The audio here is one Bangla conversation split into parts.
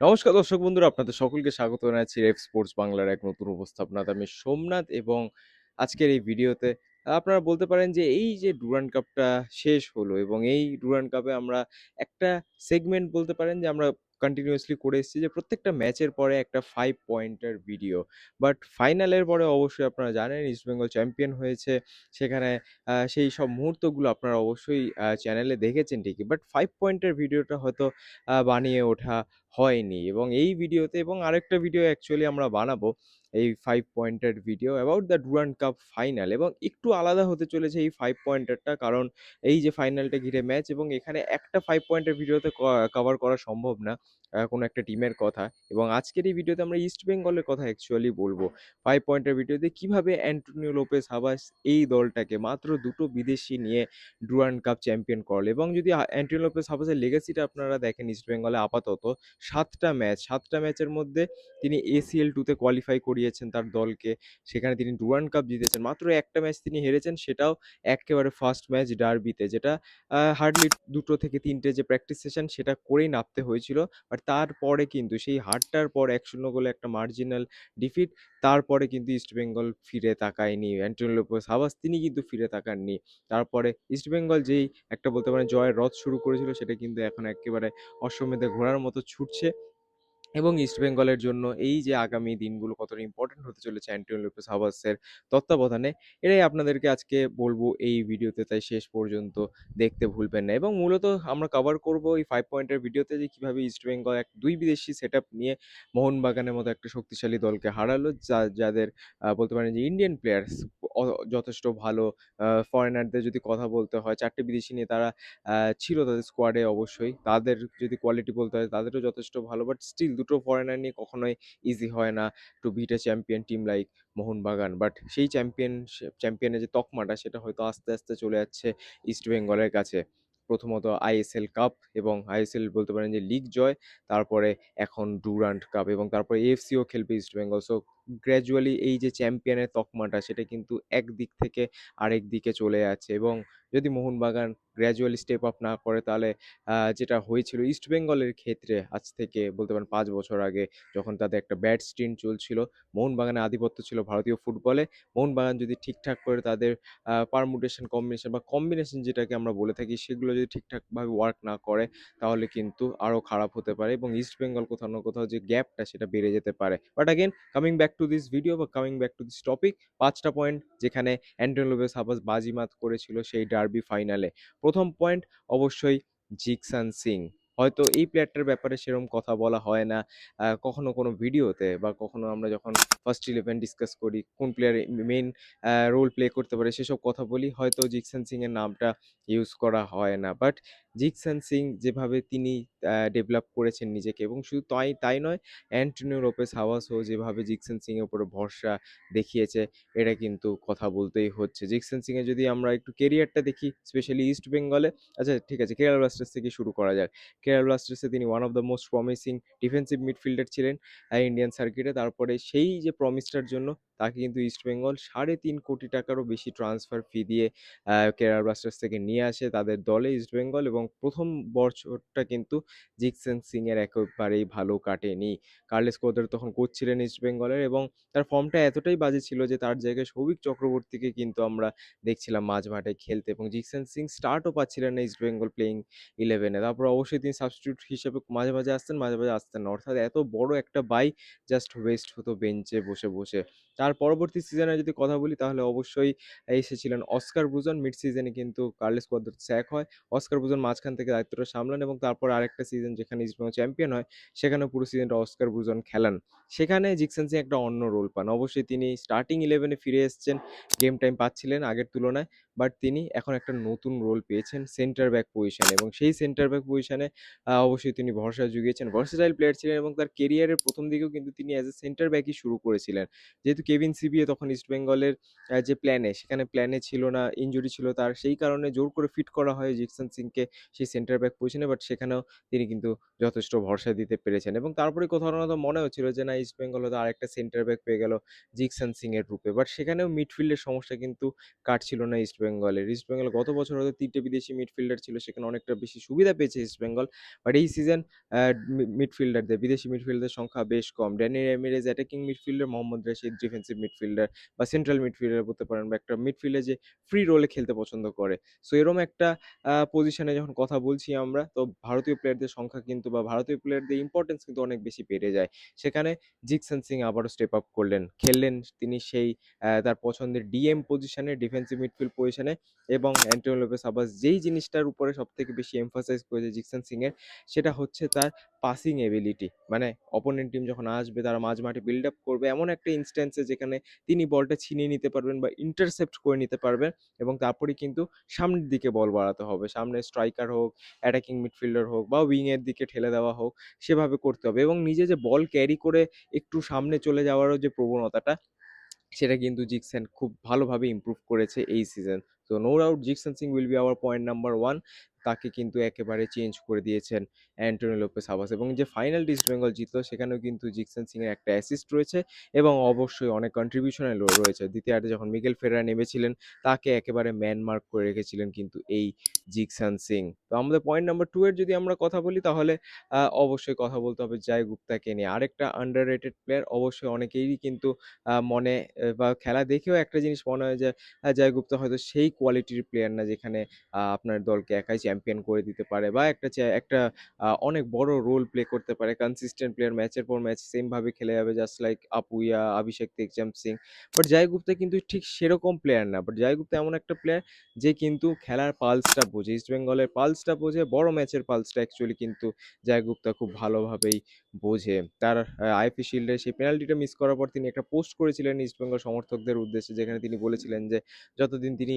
নমস্কার দর্শক বন্ধুরা, আপনাদের সকলকে স্বাগত জানাচ্ছি রেফ স্পোর্টস বাংলার এক নতুন উপস্থাপনাতে। আমি সোমনাথ এবং আজকের এই ভিডিওতে আপনারা বলতে পারেন যে এই যে ডুরান্ড কাপটা শেষ হলো এবং এই ডুরান্ড কাপে আমরা একটা সেগমেন্ট বলতে পারেন যে আমরা কন্টিনিউয়াসলি করে এসেছি যে প্রত্যেকটা ম্যাচের পরে একটা 5 পয়েন্টার ভিডিও। বাট ফাইনালের পরে অবশ্যই আপনারা জানেন ইস্টবেঙ্গল চ্যাম্পিয়ন হয়েছে। সেখানে সেই সব মুহূর্তগুলো আপনারা অবশ্যই চ্যানেলে দেখেছেন ঠিকই। বাট 5 পয়েন্টের ভিডিওটা হয়তো বানিয়ে ওঠা হয়নি এবং এই ভিডিওতে এবং আরেকটা ভিডিও অ্যাকচুয়ালি আমরা বানাবো এই 5 পয়েন্টের video about the Durand cup final, এবং একটু আলাদা হতে চলেছে এই 5 পয়েন্টারটা, কারণ এই যে ফাইনালটা ঘিরে ম্যাচ এবং এখানে একটা 5 পয়েন্টের ভিডিওতে কভার করা সম্ভব না কোনো একটা টিমের কথা। এবং আজকের এই ভিডিওতে আমরা ইস্ট বেঙ্গলের কথা অ্যাকচুয়ালি বলবো 5 পয়েন্টের ভিডিওতে কিভাবে অ্যান্টোনিও লোপেস হাবাস এই দলটাকে মাত্র দুটো বিদেশি নিয়ে ডুরান্ড কাপ চ্যাম্পিয়ন করলো। এবং যদি অ্যান্টোনিও লোপেস হাবাসের লেগাসিটা আপনারা দেখেন ইস্ট বেঙ্গলে আপাতত 7টা ম্যাচের মধ্যে তিনি ACL 2 তে কোয়ালিফাই করিয়েছেন তার দলকে। সেখানে তিনি ডুরান্ড কাপ জিতেছেন। মাত্র একটা ম্যাচ তিনি হেরেছেন, সেটাও একেবারে ফার্স্ট ম্যাচ ডার্বিতে, যেটা হার্ডলি 2 থেকে 3টে যে প্র্যাকটিস সেশন সেটা করেই নামতে হয়েছিল। বাট তারপরে কিন্তু সেই হারটার পর 1-0 গোলে একটা মার্জিনাল ডিফিট, তারপরে কিন্তু ইস্টবেঙ্গল ফিরে তাকায়নি। অ্যান্টোনিও লোপেস হাবাস তিনি কিন্তু ফিরে তাকাননি। তারপরে ইস্টবেঙ্গল যেই একটা বলতে পারেন জয়ের রথ শুরু করেছিল, সেটা কিন্তু এখন একেবারে অশ্বমেধে ঘোড়ার মতো ছুটছে। এবং ইস্টবেঙ্গলের জন্য এই যে আগামী দিনগুলো কতটা ইম্পর্টেন্ট হতে চলেছে অ্যান্টোনিও লোপেস হাবাসের তত্ত্বাবধানে, এটাই আপনাদেরকে আজকে বলবো এই ভিডিওতে, তাই শেষ পর্যন্ত দেখতে ভুলবেন না। এবং মূলত আমরা কভার করব এই 5 পয়েন্টের ভিডিওতে যে কিভাবে ইস্টবেঙ্গল দুই বিদেশি সেটআপ নিয়ে মোহনবাগানের মতো একটা শক্তিশালী দলকে হারালো, যাদের বলতে পারেন যে ইন্ডিয়ান প্লেয়ার্স যথেষ্ট ভালো। ফরেনারদের যদি কথা বলতে হয়, 4টে বিদেশি নিয়ে তারা ছিল তাদের স্কোয়াডে অবশ্যই। তাদের যদি কোয়ালিটি বলতে হয় তাদেরও যথেষ্ট ভালো। বাট স্টিল দুটো ফরেনার নিয়ে কখনোই ইজি হয় না to beat a champion team like Mohun Bagan. But সেই চ্যাম্পিয়নের যে তকমাটা সেটা হয়তো আস্তে, আস্তে চলে যাচ্ছে ইস্টবেঙ্গলের কাছে। প্রথমত ISL কাপ এবং ISL বলতে পারেন যে লিগ জয়, তারপরে এখন ডুরান্ড কাপ এবং তারপরে AFC ও খেলবে ইস্টবেঙ্গল। সো গ্র্যাজুয়ালি এই যে চ্যাম্পিয়নের তকমাটা সেটা কিন্তু একদিক থেকে আরেক দিকে চলে যাচ্ছে। এবং যদি মোহনবাগান গ্র্যাজুয়ালি স্টেপ আপ না করে, তাহলে যেটা হয়েছিল ইস্টবেঙ্গলের ক্ষেত্রে আজ থেকে বলতে পারেন 5 বছর আগে, যখন তাদের একটা ব্যাড স্ট্রিন চলছিল, মোহনবাগানের আধিপত্য ছিল ভারতীয় ফুটবলে। মোহনবাগান যদি ঠিকঠাক করে তাদের পারমুটেশন কম্বিনেশন যেটাকে আমরা বলে থাকি, সেগুলো যদি ঠিকঠাকভাবে ওয়ার্ক না করে, তাহলে কিন্তু আরও খারাপ হতে পারে এবং ইস্টবেঙ্গল কোথাও না কোথাও যে গ্যাপটা সেটা বেড়ে যেতে পারে। But again coming back to this video বা coming back to this topic, 5টা পয়েন্ট যেখানে অ্যান্টোনিও লোপেস হাবাস বাজিমাত করেছিল সেই ডার্বি ফাইনালে। প্রথম পয়েন্ট অবশ্যই জিকসান সিং। হয়তো এই প্লেয়ারটার ব্যাপারে সেরকম কথা বলা হয় না কখনো কোনো ভিডিওতে, বা কখনো আমরা যখন ফার্স্ট ইলেভেন ডিসকাস করি কোন প্লেয়ার মেইন রোল প্লে করতে পারে সেসব কথা বলি, হয়তো জিকসান সিং এর নামটা ইউজ করা হয় না। বাট জিকসান সিং যেভাবে তিনি ডেভেলপ করেছেন নিজেকে, এবং শুধু তাই তাই নয়, অ্যান্টোনিও লোপেস হাওয়াসও যেভাবে জিকসান সিং এর উপরে ভরসা দেখিয়েছে, এটা কিন্তু কথা বলতেই হচ্ছে। জিকসান সিং এর যদি আমরা একটু কেরিয়ারটা দেখি, স্পেশালি ইস্ট বেঙ্গলে, আচ্ছা ঠিক আছে, কেরালা ব্লাস্টার্স থেকে শুরু করা যাক। কেরালা ব্লাস্টার্সে তিনি one of the most promising defensive midfielder ছিলেন ইন্ডিয়ান সার্কিটে। তারপরে সেই যে প্রমিসটার জন্য তাকে কিন্তু ইস্ট বেঙ্গল 3.5 কোটি টাকারও বেশি ট্রান্সফার ফি দিয়ে কেরালা ব্লাস্টার্স থেকে নিয়ে আসে তাদের দলে ইস্ট বেঙ্গল। এবং প্রথম বছরটা কিন্তু জিকসেন সিং এর একেবারেই ভালো কাটেনি। কার্লেস কোদের তখন কোচ ছিলেন ইস্ট বেঙ্গলের, এবং তার ফর্মটা এতটাই বাজে ছিল যে তার জায়গায় সৌভিক চক্রবর্তীকে কিন্তু আমরা দেখছিলাম মাঝ মাঠে খেলতে, এবং জিকসেন সিং স্টার্টও পাচ্ছিলেন না ইস্ট বেঙ্গল প্লেইং 11-এ। তারপর অবশ্যই তিনি সাবস্টিটিউট হিসেবে মাঝে, মাঝে আসতেন, মাঝে, মাঝে আসতেন না। অর্থাৎ এত বড় একটা বাই জাস্ট ওয়েস্ট হতো বেঞ্চে বসে, বসে। তার পরবর্তী সিজনে যদি কথা বলি, তাহলে অবশ্যই এসেছিলেন অস্কার ব্রুজন। মিড সিজনে কিন্তু কার্লেস কোয়াদ্রাদো স্যাক হয়। অস্কার ব্রুজন মাঝখান থেকে দায়িত্বটা সামলান এবং তারপর আরেকটা সিজন যেখানে ইস্ট বেঙ্গল চ্যাম্পিয়ন হয়, সেখানেও পুরো সিজনটা অস্কার ব্রুজন খেলান। সেখানে জিকসেন সিং একটা অন্য রোল পান। অবশ্যই তিনি স্টার্টিং 11-এ ফিরে এসেছেন, গেম টাইম পাচ্ছিলেন আগের তুলনায়। বাট তিনি এখন একটা নতুন রোল পেয়েছেন সেন্টার ব্যাক পজিশনে, এবং সেই সেন্টার ব্যাক পজিশনে অবশ্যই তিনি ভরসা জুগিয়েছেন। ভার্সেটাইল প্লেয়ার ছিলেন এবং তার কেরিয়ারের প্রথম দিকেও কিন্তু তিনি অ্যাজ এ সেন্টার ব্যাকই শুরু করেছিলেন। যেহেতু কেভিন সিবিএ তখন ইস্ট বেঙ্গলের যে প্ল্যানে ছিল না, ইনজুরি ছিল তার, সেই কারণে জোর করে ফিট করা হয় জিকসন সিংকে সেই সেন্টার ব্যাক পজিশনে। বাট সেখানেও তিনি কিন্তু যথেষ্ট ভরসা দিতে পেরেছেন, এবং তারপরে কোথাও না কোথাও মনে হচ্ছিল যে না, ইস্ট বেঙ্গল হয়তো আরেকটা সেন্টার ব্যাক পেয়ে গেল জিকসন সিং এর রূপে। বাট সেখানেও মিডফিল্ডের সমস্যা কিন্তু কাটছিল না ইস্ট বেঙ্গলের। ইস্ট বেঙ্গল গত বছর হয়তো ৩ টে বিদেশি মিডফিল্ডার ছিল, সেখানে অনেকটা বেশি সুবিধা পেয়েছে ইস্ট বেঙ্গল। বাট এই সিজন আ মিডফিল্ডারদের, বিদেশি মিডফিল্ডারদের সংখ্যা বেশ কম। Danny Ramirez attacking midfielder, Mohammad Rashid defensive midfielder বা সেন্ট্রাল মিডফিল্ডার বলতে পারেন, বা একটা মিডফিল্ডে যে ফ্রি রোলে খেলতে পছন্দ করে। সো এরকম একটা পজিশনে যখন কথা বলছি আমরা, তো ভারতীয় প্লেয়ারদের সংখ্যা কিন্তু, বা ভারতীয় প্লেয়ারদের ইম্পোর্টেন্স কিন্তু অনেক বেশি বেড়ে যায়। সেখানে জিকসন সিং আবারও স্টেপ আপ করলেন। খেললেন তিনি সেই তার পছন্দের ডিএম পজিশনে, ডিফেন্সিভ মিডফিল্ড পজিশনে, এবং অ্যান্টোনিও লোপেস আবাস যেই জিনিসটার উপরে সবথেকে বেশি এমফাসাইজ করেছে জিকসন সিং এর, সেটা হচ্ছে তার পাসিং এবিলিটি। মানে অপোনেন্ট টিম যখন আসবে, তারা মাঝমাঠে বিল্ড আপ করবে এমন একটা ইনস্ট্যান্সে যেখানে তিনি বলটা ছিনিয়ে নিতে পারবেন বা ইন্টারসেপ্ট করে নিতে পারবেন, এবং তারপরেই কিন্তু সামনের দিকে বল বাড়াতে হবে। সামনে স্ট্রাইকার হোক, অ্যাটাকিং মিডফিল্ডার হোক, বা উইংয়ের দিকে ঠেলে দেওয়া হোক, সেভাবে করতে হবে। এবং নিজে যে বল ক্যারি করে একটু সামনে চলে যাওয়ারও যে প্রবণতাটা, সেটা কিন্তু জিকসেন খুব ভালোভাবে ইমপ্রুভ করেছে এই সিজন। তো no doubt Jeakson Singh will be our point number 1। তাকে কিন্তু একেবারে চেঞ্জ করে দিয়েছেন অ্যান্টোনিও লোপেস হাবাস। এবং যে ফাইনালটি ইস্ট বেঙ্গল জিতলো, সেখানেও কিন্তু জিকসন সিং এর একটা অ্যাসিস্ট রয়েছে, এবং অবশ্যই অনেক কন্ট্রিবিউশনে রয়েছে। দ্বিতীয়ার্ধে যখন মিগেল ফেরার নেমেছিলেন, তাকে একেবারে ম্যান মার্ক করে রেখেছিলেন কিন্তু এই জিকসন সিং। তো আমাদের পয়েন্ট নাম্বার 2 এর যদি আমরা কথা বলি, তাহলে অবশ্যই কথা বলতে হবে জয় গুপ্তাকে নিয়ে। আরেকটা আন্ডাররেটেড প্লেয়ার, অবশ্যই অনেকেরই কিন্তু মনে বা খেলা দেখেও একটা জিনিস মনে হয় যে জয় গুপ্তা হয়তো সেই কোয়ালিটির প্লেয়ার না, যেখানে আপনার দলকে একাই চ্যাম্পিয়ন করে দিতে পারে, বা একটা অনেক বড় রোল প্লে করতে পারে। কনসিস্টেন্ট প্লেয়ার, ম্যাচের পর ম্যাচ সেম ভাবে খেলে যাবে, just like Apuia, Abhishek Tekcham Singh. But Jay Gupta কিন্তু ঠিক সেরকম প্লেয়ার না। বাট জয় গুপ্তা এমন একটা প্লেয়ার যে কিন্তু খেলার পালসটা বোঝে, ইস্ট বেঙ্গলের পালসটা বোঝে, বড় ম্যাচের পালসটা অ্যাকচুয়ালি কিন্তু জয় গুপ্তা খুব ভালোভাবেই বোঝে। তার আইএফএ শিল্ডে সেই পেনাল্টিটা মিস করার পর তিনি একটা পোস্ট করেছিলেন ইস্টবেঙ্গল সমর্থকদের উদ্দেশ্যে, যেখানে তিনি বলেছিলেন যে যতদিন তিনি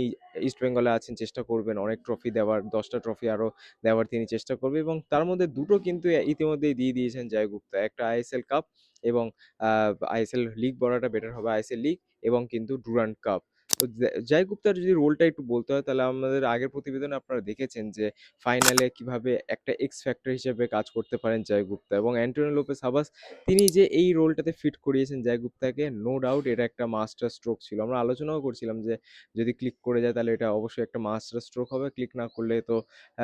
ইস্টবেঙ্গলে আছেন চেষ্টা করবেন অনেক ট্রফি দেওয়ার, 10টা ট্রফি আরও দেওয়ার তিনি চেষ্টা করবেন, এবং তার মধ্যে দুটো কিন্তু ইতিমধ্যেই দিয়ে দিয়েছেন জয় গুপ্তা। একটা আইএসএল কাপ, এবং আইএসএল লিগ বলাটা বেটার হবে, আইএসএল লিগ, এবং কিন্তু ডুরান্ড কাপ। তো জয় গুপ্তার যদি রোলটা একটু বলতে হয়, তাহলে আমাদের আগের প্রতিবেদনে আপনারা দেখেছেন যে ফাইনালে কিভাবে একটা এক্স ফ্যাক্টর হিসেবে কাজ করতে পারেন জয় গুপ্তা, এবং অ্যান্টোনিও লোপেস হাবাস তিনি যে এই রোলটাতে ফিট করিয়েছেন জয় গুপ্তাকে, নো ডাউট এটা একটা মাস্টার স্ট্রোক ছিল। আমরা আলোচনাও করছিলাম যে যদি ক্লিক করে যায় তাহলে এটা অবশ্যই একটা মাস্টার স্ট্রোক হবে, ক্লিক না করলে তো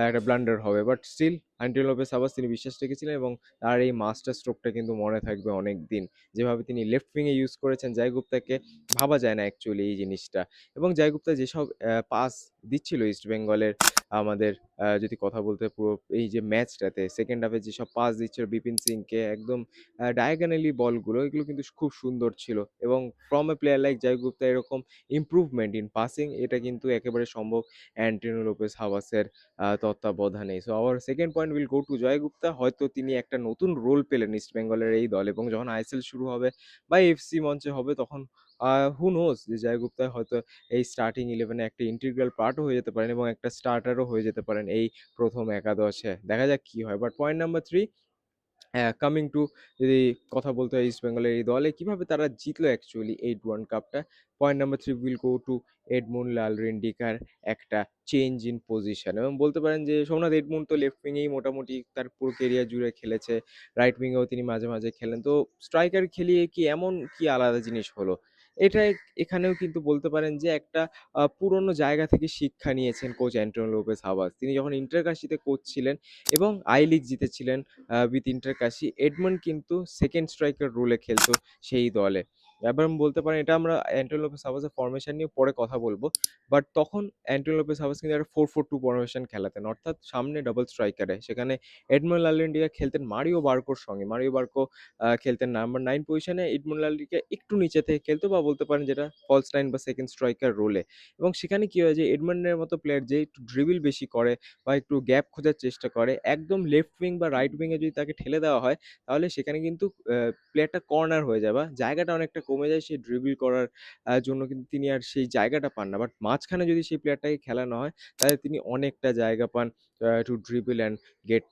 একটা ব্লান্ডার হবে। But still Antonio Lopez Habas তিনি বিশ্বাস রেখেছিলেন, এবং তার এই মাস্টার স্ট্রোকটা কিন্তু মনে থাকবে অনেক দিন। যেভাবে তিনি লেফট উইংয়ে ইউজ করেছেন জয় গুপ্তাকে, ভাবা যায় না অ্যাকচুয়ালি এই জিনিসটা। এবং জয় গুপ্তা যেসব পাস দিচ্ছিল ইস্ট বেঙ্গলের, আমাদের যদি কথা বলতে পুরো এই যে ম্যাচটাতে সেকেন্ড হাফে যেসব পাস দিচ্ছিল বিপিন সিংকে, একদম ডায়াগোনালি বলগুলো, এগুলো কিন্তু খুব সুন্দর ছিল। এবং ফ্রম এ প্লেয়ার লাইক জয় গুপ্তা এরকম ইমপ্রুভমেন্ট ইন পাসিং, এটা কিন্তু একেবারে সম্ভব অ্যান্টোনিও লোপেস হাবাসের তত্ত্বাবধানে। So our second point will go to Jay Gupta. হয়তো তিনি একটা নতুন রোল পেলেন ইস্ট বেঙ্গলের এই দল, এবং যখন আইএসএল শুরু হবে বা এফসি মঞ্চে হবে, তখন হু নোজ যে জয় গুপ্তা হয়তো এই স্টার্টিং ইলেভেনে একটা ইন্টিগ্রাল পার্টও হয়ে যেতে পারেন, এবং একটা স্টার্টারও হয়ে যেতে পারেন এই প্রথম একাদশে। দেখা যাক কি হয়। But point number 3, coming to, যদি কথা বলতে হয় ইস্ট বেঙ্গলের এই দলে কিভাবে তারা জিতলো অ্যাকচুয়ালি এই ডুরান্ড কাপটা, point number 3 will go to Edmund Lalrindika একটা চেঞ্জ ইন পজিশন। এবং বলতে পারেন যে সোমনাথ এডমুন্ড তো লেফট উইংয়েই মোটামুটি তার পুরো কেরিয়ার জুড়ে খেলেছে, রাইট উইংয়েও তিনি মাঝে মাঝে খেলেন। তো স্ট্রাইকার খেলিয়ে কি এমন কি আলাদা জিনিস হলো, এটা এখানেও কিন্তু বলতে পারেন যে একটা পুরনো জায়গা থেকে শিক্ষা নিয়েছেন কোচ অ্যান্টোনিও লোপেস হাবাস। তিনি যখন ইন্টারকাশিতে কোচ ছিলেন এবং আই লিগ জিতেছিলেন উইথ ইন্টারকাশি, এডমন্ড কিন্তু সেকেন্ড স্ট্রাইকার রোলে খেলতো সেই দলে। এবং বলতে পারেন এটা আমরা অ্যান্টোনিও লোপেস হাবাসের ফরমেশন নিয়ে পরে কথা বলবো। বাট তখন অ্যান্টোনিও লোপেস হাবাস কিন্তু একটা 4-4-2 ফরমেশন খেলাতেন, অর্থাৎ সামনে ডাবল স্ট্রাইকারে। সেখানে এডমন্ড লালরেন্ডিয়া খেলতেন মারিও বার্কোর সঙ্গে। মারিও বার্কো খেলতেন নাম্বার 9 পজিশনে, এডমন্ড লালরেন্ডিয়া একটু নিচে থেকে খেলতো, বা বলতে পারেন যেটা ফলস 9 বা সেকেন্ড স্ট্রাইকার রোলে। এবং সেখানে কি হয় যে এডমন্ডের মতো প্লেয়ার যে একটু ড্রিবল বেশি করে বা একটু গ্যাপ খোঁজার চেষ্টা করে, একদম লেফট উইং বা রাইট উইংয়ে যদি তাকে ঠেলে দেওয়া হয়, তাহলে সেখানে কিন্তু প্লেয়ারটা কর্নার হয়ে যায়, বা জায়গাটা অনেকটা কমে যায় সেই ড্রিবল করার জন্য, কিন্তু তিনি আর সেই জায়গাটা পান না। বাট মাঝখানে যদি সেই প্লেয়ারটাকে খেলানো হয়, তাহলে তিনি অনেকটা জায়গা পান to dribble and get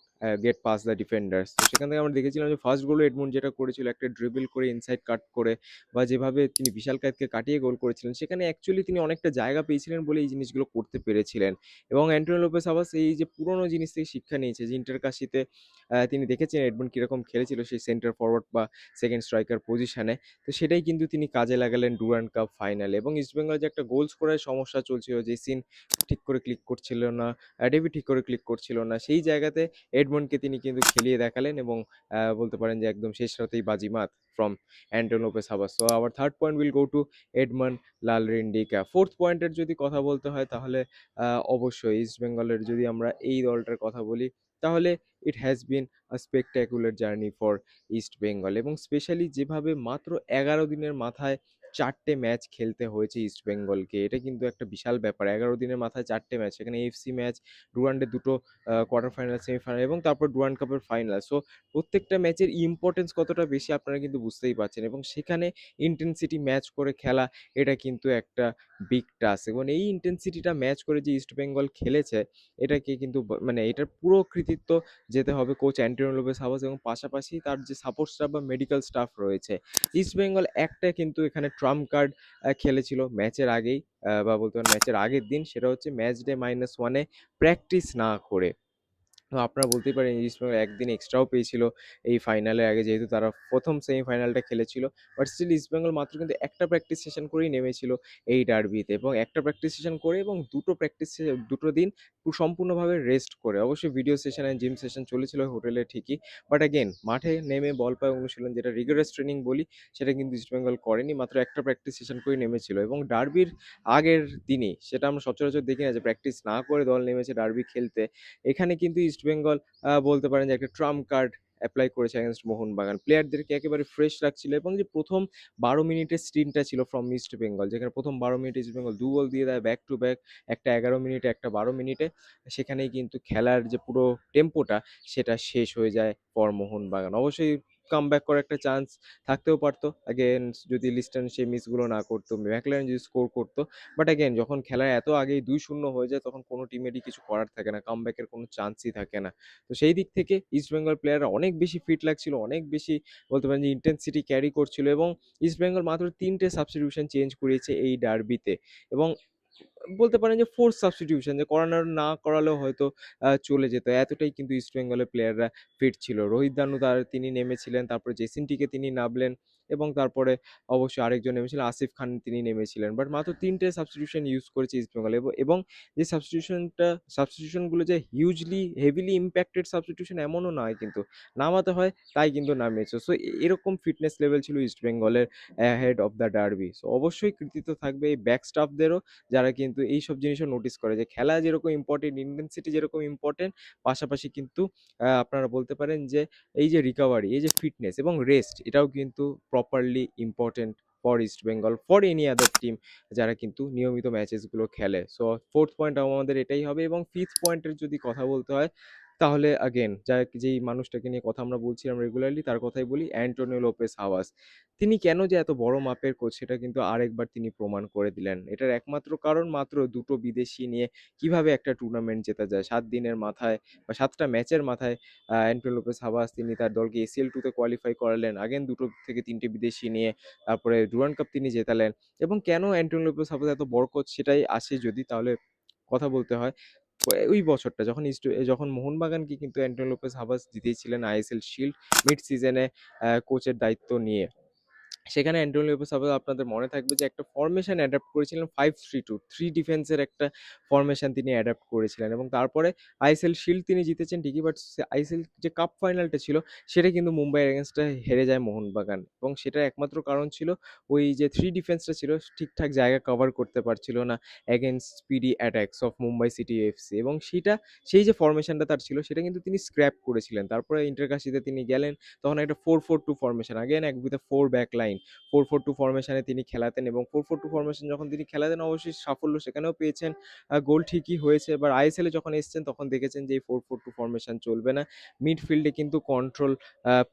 get past the defenders. তো সেখান থেকে আমরা দেখেছিলাম যে ফার্স্ট গোলে এডমন্ড যেটা করেছিল একটা ড্রিবল করে ইনসাইড কাট করে বা যেভাবে তিনি বিশাল কায়তকে কাটিয়ে গোল করেছিলেন, সেখানে অ্যাকচুয়ালি তিনি অনেকটা জায়গা পেয়েছিলেন বলে এই জিনিসগুলো করতে পেরেছিলেন। এবং অ্যান্টোনিও লোপেস আবাস এই যে পুরোনো জিনিস থেকে শিক্ষা নিয়েছে যে ইন্টার কাশিতে তিনি দেখেছেন এডমন্ড কিরকম খেলেছিল সেই সেন্টার ফরওয়ার্ড বা সেকেন্ড স্ট্রাইকার পজিশনে। তো সেটাই কিন্তু তিনি কাজে লাগালেন ডুরান্ড কাপ ফাইনালে। এবং ইস্টবেঙ্গল যে একটা গোল স্কোরের সমস্যা চলছিল, জেসিন ঠিক করে ক্লিক করছিল না, ডেভিড ঠিক করে ক্লিক করছিল না, সেই জায়গাতে এডমন্ডকে তিনি কিন্তু খেলিয়ে দেখালেন এবং বলতে পারেন যে একদম শেষ রাতেই বাজিমাত from Antonio Lopez Habas. So our third point will go two Edmund Lalrindika. Fourth পয়েন্টের যদি কথা বলতে হয় তাহলে অবশ্যই ইস্টবেঙ্গলের যদি আমরা এই দলটার কথা বলি তাহলে it has been a স্পেকট্যাকুলার journey for east Bengal. এবং স্পেশালি যেভাবে মাত্র 11 দিনের মাথায় 4টে ম্যাচ খেলতে হয়েছে ইস্ট বেঙ্গলকে, এটা কিন্তু একটা বিশাল ব্যাপার। 11 দিনের মাথায় 4টে ম্যাচ, সেখানে এফসি ম্যাচ, ডুরান্ডে দুটো কোয়ার্টার ফাইনাল, সেমিফাইনাল এবং তারপর ডুরান্ড কাপের ফাইনাল। সো প্রত্যেকটা ম্যাচের ইম্পর্টেন্স কতটা বেশি আপনারা কিন্তু বুঝতেই পারছেন। এবং সেখানে ইন্টেন্সিটি ম্যাচ করে খেলা, এটা কিন্তু একটা বিগ টাস্ক। এবং এই ইন্টেন্সিটিটা ম্যাচ করে যে ইস্ট বেঙ্গল খেলেছে, এটাকে কিন্তু মানে এটার পুরো কৃতিত্ব যেতে হবে কোচ অ্যান্টোনিও লোপেস হাবাস এবং পাশাপাশি তার যে সাপোর্ট স্টাফ বা মেডিকেল স্টাফ রয়েছে। ইস্ট বেঙ্গল একটা কিন্তু এখানে ট্রাম্প কার্ড খেলেছিল ম্যাচের আগেই, বা বলতে পারেন ম্যাচের আগের দিন, সেটা হচ্ছে ম্যাচ ডে -1-এ প্র্যাকটিস না করে। তো আপনারা বলতেই পারেন ইস্টবেঙ্গল একদিন এক্সট্রাও পেয়েছিল এই ফাইনালের আগে, যেহেতু তারা প্রথম সেমিফাইনালটা খেলেছিল। বাট স্টিল ইস্টবেঙ্গল মাত্র কিন্তু একটা প্র্যাকটিস সেশন করেই নেমেছিল এই ডার্বিতে, এবং একটা প্র্যাকটিস সেশন করে এবং দুটো দিন সম্পূর্ণভাবে রেস্ট করে। অবশ্যই video session and gym session চলেছিল হোটেলে ঠিকই, বাট অ্যাগেন মাঠে নেমে বল পায়ে অনুশীলন, যেটা রিগারাস ট্রেনিং বলি, সেটা কিন্তু ইস্টবেঙ্গল করেনি, মাত্র একটা প্র্যাকটিস সেশন করেই নেমেছিল। এবং ডার্বির আগের দিনই, সেটা আমরা সচরাচর দেখি না যে প্র্যাকটিস না করে দল নেমেছে ডার্বি খেলতে। এখানে কিন্তু ইস্টবেঙ্গল বলতে পারেন যে একটা ট্রাম্প কার্ড অ্যাপ্লাই করেছে অ্যাগেনস্ট মোহনবাগান। প্লেয়ারদেরকে একেবারে ফ্রেশ রাখছিল এবং যে প্রথম 12 মিনিটের স্টিনটা ছিল ফ্রম ইস্ট বেঙ্গল, যেখানে প্রথম 12 মিনিটে ইস্ট বেঙ্গল 2 গোল দিয়ে দেয় ব্যাক টু ব্যাক, একটা 11 মিনিটে, একটা 12 মিনিটে। সেখানেই কিন্তু খেলার যে পুরো টেম্পোটা সেটা শেষ হয়ে যায় ফর মোহনবাগান। অবশ্যই কামব্যাক করার একটা চান্স থাকতেও পারতো অ্যাগেন, যদি লিস্টন সেই মিসগুলো না করতো, ম্যাকলারেন যদি স্কোর করতো। বাট অ্যাগেন যখন খেলার এত আগেই 2-0 হয়ে যায়, তখন কোনো টিমেরই কিছু করার থাকে না, কামব্যাকের কোনো চান্সই থাকে না। তো সেই দিক থেকে ইস্টবেঙ্গল প্লেয়াররা অনেক বেশি ফিট লাগছিল, অনেক বেশি বলতে পারেন যে ইন্টেন্সিটি ক্যারি করছিল। এবং ইস্টবেঙ্গল মাত্র 3টে সাবস্টিটিউশন চেঞ্জ করিয়েছে এই ডার্বিতে। এবং বলতে পারেন যে ফোর্স সাবস্টিটিউশন, যে করানোর না করালেও হয়তো চলে যেত। এতটাই কিন্তু ইস্ট বেঙ্গলের প্লেয়াররা ফিট ছিল। রোহিত দানু তিনি নেমেছিলেন, তারপরে জেসিনটিকে তিনি নামলেন এবং তারপরে অবশ্যই আরেকজন নেমেছিলেন আসিফ খান, তিনি নেমেছিলেন। বাট মাত্র 3টে সাবস্টিটিউশন ইউজ করেছে ইস্ট বেঙ্গল। এবং যে সাবস্টিটিউশনগুলো যে হিউজলি হেভিলি ইম্প্যাক্টেড সাবস্টিটিউশন এমনও নয় কিন্তু। নামাতে হয় তাই কিন্তু নামিয়েছে। সো এরকম ফিটনেস লেভেল ছিল ইস্ট বেঙ্গলের ahead of the derby. So অবশ্যই কৃতিত্ব থাকবে এই ব্যাক স্টাফদেরও, যারা কিন্তু এইসব জিনিসও নোটিস করে যে খেলা যেরকম ইম্পর্টেন্ট, ইন্টেন্সিটি যেরকম ইম্পর্টেন্ট, পাশাপাশি কিন্তু আপনারা বলতে পারেন যে এই যে রিকভারি, এই যে ফিটনেস এবং রেস্ট, এটাও কিন্তু properly important for east Bengal, for any other team যারা কিন্তু নিয়মিত ম্যাচেসগুলো খেলে। সো ফোর্থ পয়েন্ট আমাদের এটাই হবে। এবং ফিফথ পয়েন্টের যদি কথা বলতে হয় তাহলে আগেন যেই মানুষটাকে নিয়ে কথা আমরা বলছিলাম রেগুলারলি, তার কথাই বলি, অ্যান্টোনিও লোপেস হাওয়াস। তিনি কেন যে এত বড় মাপের কোচ, সেটা কিন্তু আরেকবার তিনি প্রমাণ করে দিলেন। এটার একমাত্র কারণ মাত্র দুটো বিদেশি নিয়ে কিভাবে একটা টুর্নামেন্ট জেতা যায়। 7 দিনের মাথায় বা 7টা ম্যাচের মাথায় অ্যান্টোনিও লোপেস হাবাস তিনি তার দলকে এসিএল 2 তে কোয়ালিফাই করালেন। আগেন 2 থেকে 3টে বিদেশি নিয়ে তারপরে ডুরান্ড কাপ তিনি জেতালেন। এবং কেন অ্যান্টোনিও লোপেস হাবাস এত বড় কোচ, সেটাই আসে যদি, তাহলে কথা বলতে হয় ওই বছরটা যখন মোহনবাগানকে কিন্তু অ্যান্টোনিও লোপেস হাবাস জিতিয়েছিলেন আইএসএল শিল্ড মিড সিজনে কোচের দায়িত্ব নিয়ে। সেখানে অ্যান্টোনিও লোপেস আপনাদের মনে থাকবে যে একটা ফরমেশন অ্যাডাপ্ট করেছিলেন 5-3-2, 3 ডিফেন্সের একটা ফরমেশন তিনি অ্যাডাপ্ট করেছিলেন। এবং তারপরে আইএসএল শিল্ড তিনি জিতেছেন ঠিকই, বাট আইএসএল যে কাপ ফাইনালটা ছিল, সেটা কিন্তু মুম্বাইয়ের এগেনস্টে হেরে যায় মোহনবাগান। এবং সেটার একমাত্র কারণ ছিল ওই যে 3 ডিফেন্সটা ছিল ঠিকঠাক জায়গা কভার করতে পারছিল না against speedy attacks of Mumbai city FC. এবং সেই যে ফরমেশনটা তার ছিল, সেটা কিন্তু তিনি স্ক্র্যাপ করেছিলেন। তারপরে ইন্টারকাশিতে তিনি গেলেন, তখন একটা 4-4-2 ফরমেশন, আগেন এক উইথ 4 ব্যাক লাইন, 4-4-2 ফরমেশনে তিনি খেলাতেন। এবং 4-4-2 ফরমেশন যখন তিনি খেলাতেন, অবশ্যই সাফল্য সেখানেও পেয়েছেন, গোল ঠিকই হয়েছে। এবার আইএসএলে যখন এসেছেন, তখন দেখেছেন যে এই 4-4-2 ফরমেশন চলবে না, মিডফিল্ডে কিন্তু কন্ট্রোল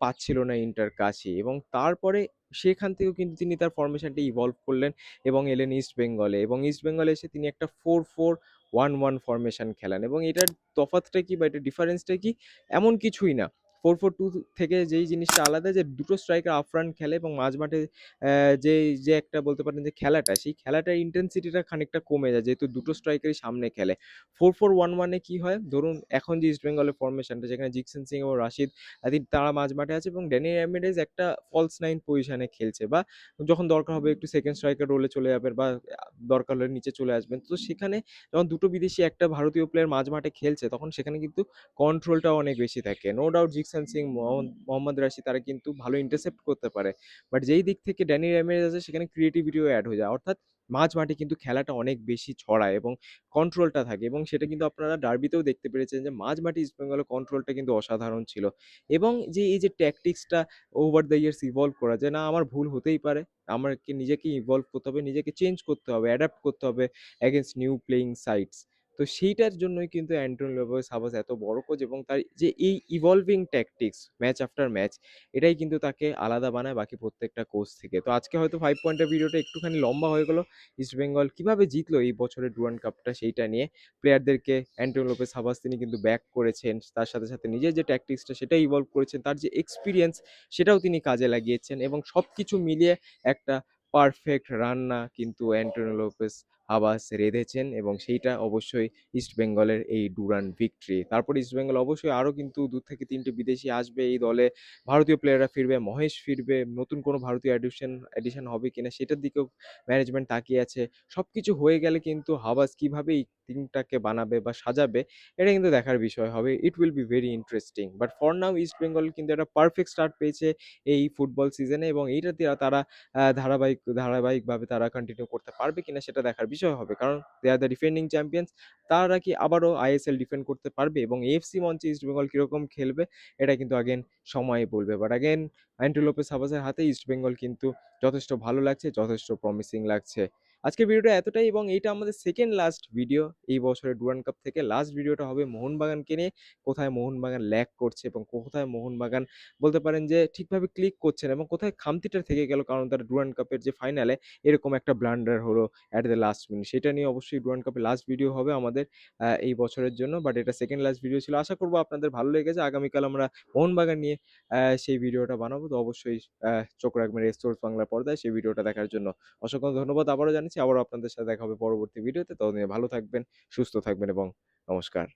পাচ্ছিল না ইন্টার কাশি। এবং তারপরে সেখান থেকেও কিন্তু তিনি তার ফরমেশনটা ইভলভ করলেন এবং এলেন ইস্ট বেঙ্গলে। এবং ইস্ট বেঙ্গলে এসে তিনি একটা 4-4 1-1 ফরমেশন খেলান এবং এটার তফাৎটা কি বা এটার ডিফারেন্সটা কি? এমন কিছুই না। 4-4-2 থেকে যেই জিনিসটা আলাদা যে দুটো স্ট্রাইকার আপ ফ্রন্ট খেলে এবং মাঝমাঠে যে একটা বলতে পারেন যে খেলাটা, সেই খেলাটার ইনটেনসিটিটা খানিকটা কমে যায় যেহেতু দুটো স্ট্রাইকারই সামনে খেলে। 4-4-1-1 এ কি হয়? ধরুন এখন যে ইস্ট বেঙ্গলের ফরমেশনটা যেখানে জিকসেন সিং এবং রাশিদ তারা মাঝমাঠে আছে এবং ড্যানি রামিরেজ একটা ফলস নাইন পজিশনে খেলছে বা যখন দরকার হবে একটু সেকেন্ড স্ট্রাইকার রোলে চলে যাবেন বা দরকার হলে নিচে চলে আসবেন। তো সেখানে যখন দুটো বিদেশি একটা ভারতীয় প্লেয়ার মাঝমাঠে খেলছে তখন সেখানে কিন্তু কন্ট্রোলটাও অনেক বেশি থাকে। নো ডাউট জিকসন সিং, মোহাম্মদ রাশিদ তারা কিন্তু ভালো ইন্টারসেপ্ট করতে পারে। বাট যেই দিক থেকে ড্যানি র্যামিরেজ আছে সেখানে ক্রিয়েটিভিটিও এড হয়ে যায়। অর্থাৎ মাঝমাঠে কিন্তু খেলাটা অনেক বেশি ছড়ায় এবং কন্ট্রোলটা থাকে এবং সেটা কিন্তু আপনারা ডার্বিতেও দেখতে পেরেছেন যে মাঝমাঠে ইস্টবেঙ্গলের কন্ট্রোলটা কিন্তু অসাধারণ ছিল। এবং যে এই যে ট্যাকটিক্সটা ওভার দ্য ইয়ার্স ইভলভ করা যে না আমার ভুল হতেই পারে। আমাকে নিজেকে ইভলভ করতে হবে, নিজেকে চেঞ্জ করতে হবে, অ্যাডাপ্ট করতে হবে এগেইনস্ট নিউ প্লেয়িং সাইডস। তো সেইটার জন্যই কিন্তু অ্যান্টনি লোপেজ হাবাস এত বড় কোচ এবং তার যে এই evolving tactics match after match এটাই কিন্তু তাকে আলাদা বানায় বাকি প্রত্যেকটা কোচ থেকে। তো আজকে হয়তো 5 পয়েন্টের ভিডিওটা একটুখানি লম্বা হয়ে গেল। ইস্টবেঙ্গল কিভাবে জিতলো এই বছরের ডুরান্ড কাপটা সেইটা নিয়ে। প্লেয়ারদেরকে অ্যান্টনি লোপেজ হাবাস তিনি কিন্তু ব্যাক করেছেন। তার সাথে, সাথে নিজের যে ট্যাকটিক্সটা সেটা ইভলভ করেছেন। তার যে এক্সপেরিয়েন্স সেটাও তিনি কাজে লাগিয়েছেন এবং সবকিছু মিলিয়ে একটা পারফেক্ট রান্না কিন্তু অ্যান্টনি লোপেজ হাবাস রেঁধেছেন এবং সেইটা অবশ্যই ইস্টবেঙ্গলের এই ডুরান্ড ভিক্টরি। তারপর ইস্টবেঙ্গল অবশ্যই আরও কিন্তু ২ থেকে ৩ টে বিদেশি আসবে এই দলে। ভারতীয় প্লেয়াররা ফিরবে, মহেশ ফিরবে, নতুন কোনো ভারতীয় অ্যাডিশন হবে কিনা সেটার দিকেও ম্যানেজমেন্ট তাকিয়ে আছে। সবকিছু হয়ে গেলে কিন্তু হাবাস কিভাবে এই টিমটাকে বানাবে বা সাজাবে এটা কিন্তু দেখার বিষয় হবে। It will be very interesting. But for now East Bengal কিন্তু একটা পারফেক্ট স্টার্ট পেয়েছে এই ফুটবল সিজনে এবং এইটাতে তারা ধারাবাহিকভাবে তারা কন্টিনিউ করতে পারবে কিনা সেটা দেখার বিষয় হবে। কারণ দে আর দ্য ডিফেন্ডিং চ্যাম্পিয়ন্স। তারা কি আবারও আইএসএল ডিফেন্ড করতে পারবে এবং এএফসি মঞ্চে ইস্টবেঙ্গল কিরকম খেলবে এটা কিন্তু আগেন সময়ই বলবে। বাট আগেন অ্যান্টনি লোপেজ হাবাসের হাতে ইস্টবেঙ্গল কিন্তু যথেষ্ট ভালো লাগছে, যথেষ্ট প্রমিসিং লাগছে। আজকের ভিডিওটা এতটাই এবং এইটা আমাদের সেকেন্ড লাস্ট ভিডিও এই বছরের ডুরান্ড কাপ থেকে। লাস্ট ভিডিওটা হবে মোহনবাগানকে নিয়ে। কোথায় মোহনবাগান ল্যাগ করছে এবং কোথায় মোহনবাগান বলতে পারেন যে ঠিকভাবে ক্লিক করছে না এবং কোথায় খামতিটা থেকে গেল কারণ তারা ডুরান্ড কাপের যে ফাইনালে এরকম একটা ব্লান্ডার হলো অ্যাট দ্য লাস্ট মিনিট। সেটা নিয়ে অবশ্যই ডুরান্ড কাপের লাস্ট ভিডিও হবে আমাদের এই বছরের জন্য। বাট এটা সেকেন্ড লাস্ট ভিডিও ছিল। আশা করব আপনাদের ভালো লেগেছে। আগামীকাল আমরা মোহনবাগান নিয়ে সেই ভিডিওটা বানাবো। তো অবশ্যই চোখ রাখবেন স্পোর্টস বাংলার পর্দায় সেই ভিডিওটা দেখার জন্য। অসংখ্য ধন্যবাদ আবারও জানাচ্ছি। আবারও আপনাদের সাথে দেখা হবে পরবর্তী ভিডিওতে। ততদিনে ভালো থাকবেন, সুস্থ থাকবেন এবং নমস্কার।